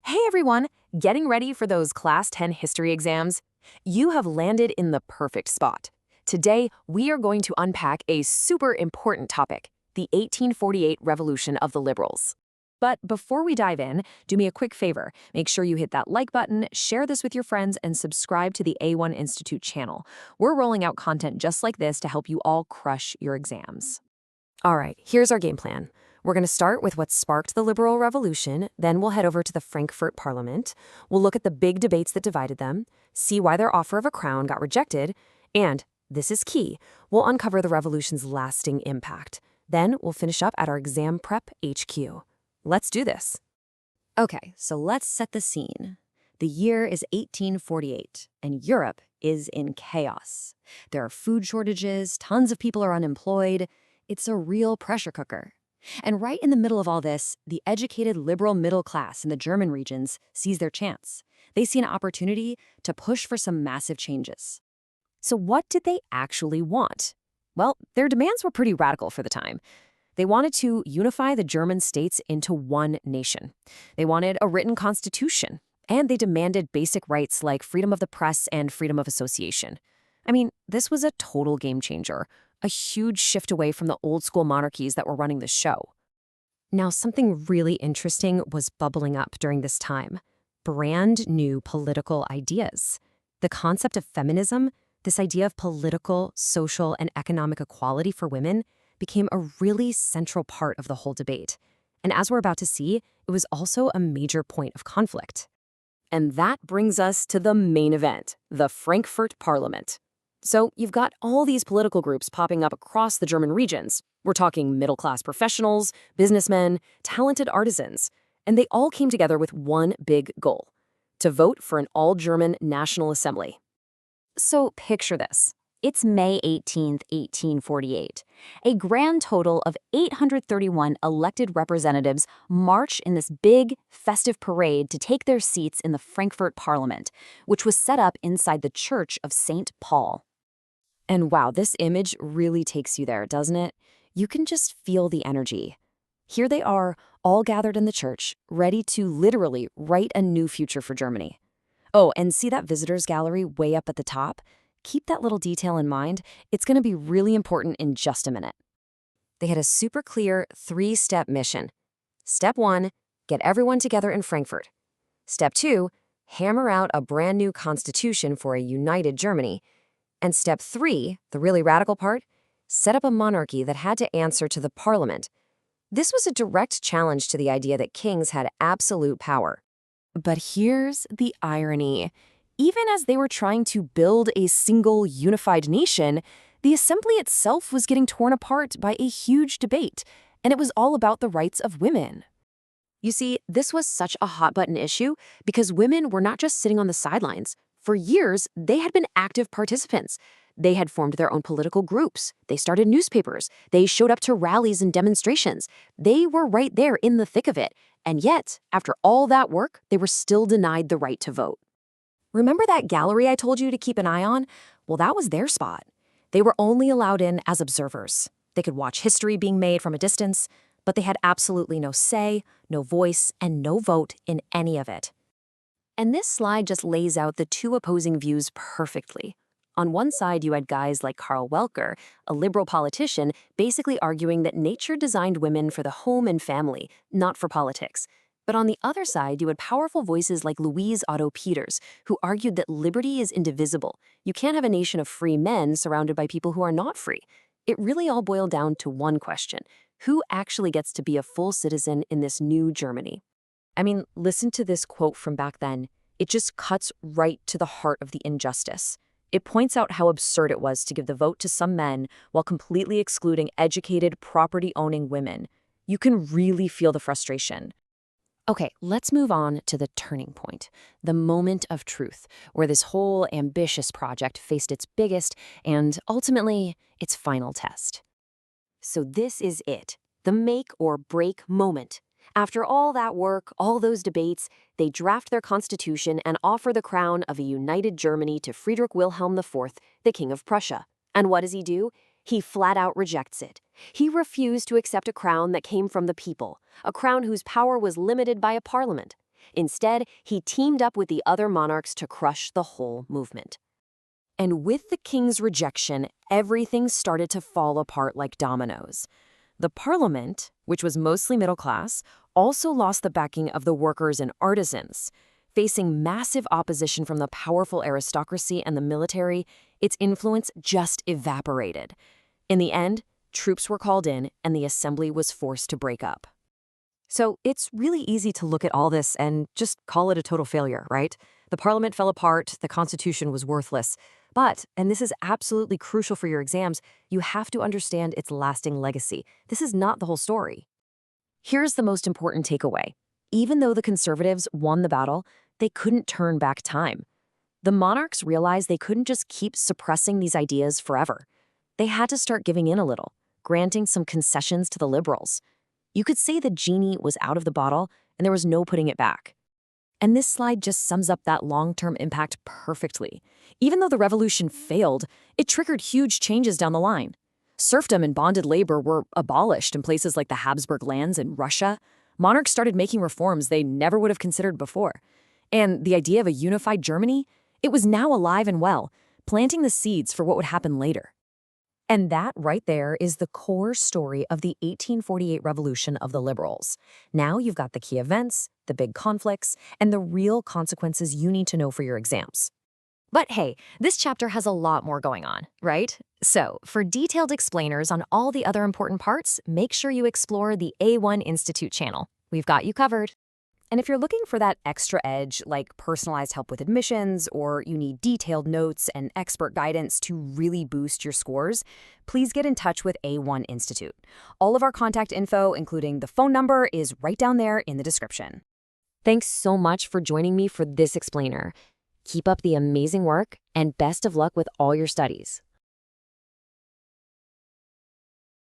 Hey everyone, getting ready for those Class 10 history exams? You have landed in the perfect spot. Today, we are going to unpack a super important topic, the 1848 revolution of the liberals. But before we dive in, do me a quick favor. Make sure you hit that like button, share this with your friends, and subscribe to the A1 Institute channel. We're rolling out content just like this to help you all crush your exams. All right, here's our game plan. We're going to start with what sparked the liberal revolution, then we'll head over to the Frankfurt Parliament. We'll look at the big debates that divided them, see why their offer of a crown got rejected, and, this is key, we'll uncover the revolution's lasting impact. Then we'll finish up at our exam prep HQ. Let's do this. Okay, so let's set the scene. The year is 1848, and Europe is in chaos. There are food shortages, tons of people are unemployed. It's a real pressure cooker. And right in the middle of all this, the educated liberal middle class in the German regions sees their chance. They see an opportunity to push for some massive changes. So what did they actually want? Well, their demands were pretty radical for the time. They wanted to unify the German states into one nation. They wanted a written constitution, and they demanded basic rights like freedom of the press and freedom of association. I mean, this was a total game changer. A huge shift away from the old-school monarchies that were running the show. Now, something really interesting was bubbling up during this time. Brand new political ideas. The concept of feminism, this idea of political, social, and economic equality for women, became a really central part of the whole debate. And as we're about to see, it was also a major point of conflict. And that brings us to the main event, the Frankfurt Parliament. So you've got all these political groups popping up across the German regions. We're talking middle-class professionals, businessmen, talented artisans, and they all came together with one big goal: to vote for an all-German National Assembly. So picture this. It's May 18th, 1848. A grand total of 831 elected representatives march in this big, festive parade to take their seats in the Frankfurt Parliament, which was set up inside the Church of St. Paul. And wow, this image really takes you there, doesn't it? You can just feel the energy. Here they are, all gathered in the church, ready to literally write a new future for Germany. Oh, and see that visitors gallery way up at the top? Keep that little detail in mind. It's going to be really important in just a minute. They had a super clear 3-step mission. Step 1, get everyone together in Frankfurt. Step 2, hammer out a brand new constitution for a united Germany. And step 3, the really radical part, set up a monarchy that had to answer to the parliament. This was a direct challenge to the idea that kings had absolute power. But here's the irony. Even as they were trying to build a single unified nation, the assembly itself was getting torn apart by a huge debate, and it was all about the rights of women. You see, this was such a hot-button issue because women were not just sitting on the sidelines. For years, they had been active participants. They had formed their own political groups. They started newspapers. They showed up to rallies and demonstrations. They were right there in the thick of it. And yet, after all that work, they were still denied the right to vote. Remember that gallery I told you to keep an eye on? Well, that was their spot. They were only allowed in as observers. They could watch history being made from a distance, but they had absolutely no say, no voice, and no vote in any of it. And this slide just lays out the two opposing views perfectly. On one side, you had guys like Karl Welcker, a liberal politician, basically arguing that nature designed women for the home and family, not for politics. But on the other side, you had powerful voices like Louise Otto Peters, who argued that liberty is indivisible. You can't have a nation of free men surrounded by people who are not free. It really all boiled down to one question: who actually gets to be a full citizen in this new Germany? I mean, listen to this quote from back then. It just cuts right to the heart of the injustice. It points out how absurd it was to give the vote to some men while completely excluding educated, property-owning women. You can really feel the frustration. Okay, let's move on to the turning point, the moment of truth, where this whole ambitious project faced its biggest and, ultimately, its final test. So this is it, the make or break moment. After all that work, all those debates, they draft their constitution and offer the crown of a united Germany to Friedrich Wilhelm IV, the King of Prussia. And what does he do? He flat out rejects it. He refused to accept a crown that came from the people, a crown whose power was limited by a parliament. Instead, he teamed up with the other monarchs to crush the whole movement. And with the king's rejection, everything started to fall apart like dominoes. The parliament, which was mostly middle class, also lost the backing of the workers and artisans. Facing massive opposition from the powerful aristocracy and the military, its influence just evaporated. In the end, troops were called in and the assembly was forced to break up. So it's really easy to look at all this and just call it a total failure, right? The parliament fell apart, the constitution was worthless. But, and this is absolutely crucial for your exams, you have to understand its lasting legacy. This is not the whole story. Here's the most important takeaway. Even though the conservatives won the battle, they couldn't turn back time. The monarchs realized they couldn't just keep suppressing these ideas forever. They had to start giving in a little, granting some concessions to the liberals. You could say the genie was out of the bottle and there was no putting it back. And this slide just sums up that long-term impact perfectly. Even though the revolution failed, it triggered huge changes down the line. Serfdom and bonded labor were abolished in places like the Habsburg lands in Russia. Monarchs started making reforms they never would have considered before. And the idea of a unified Germany, it was now alive and well, planting the seeds for what would happen later. And that right there is the core story of the 1848 revolution of the liberals. Now you've got the key events, the big conflicts, and the real consequences you need to know for your exams. But hey, this chapter has a lot more going on, right? So, for detailed explainers on all the other important parts, make sure you explore the A1 Institute channel. We've got you covered. And if you're looking for that extra edge, like personalized help with admissions, or you need detailed notes and expert guidance to really boost your scores, please get in touch with A1 Institute. All of our contact info, including the phone number, is right down there in the description. Thanks so much for joining me for this explainer. Keep up the amazing work, and best of luck with all your studies.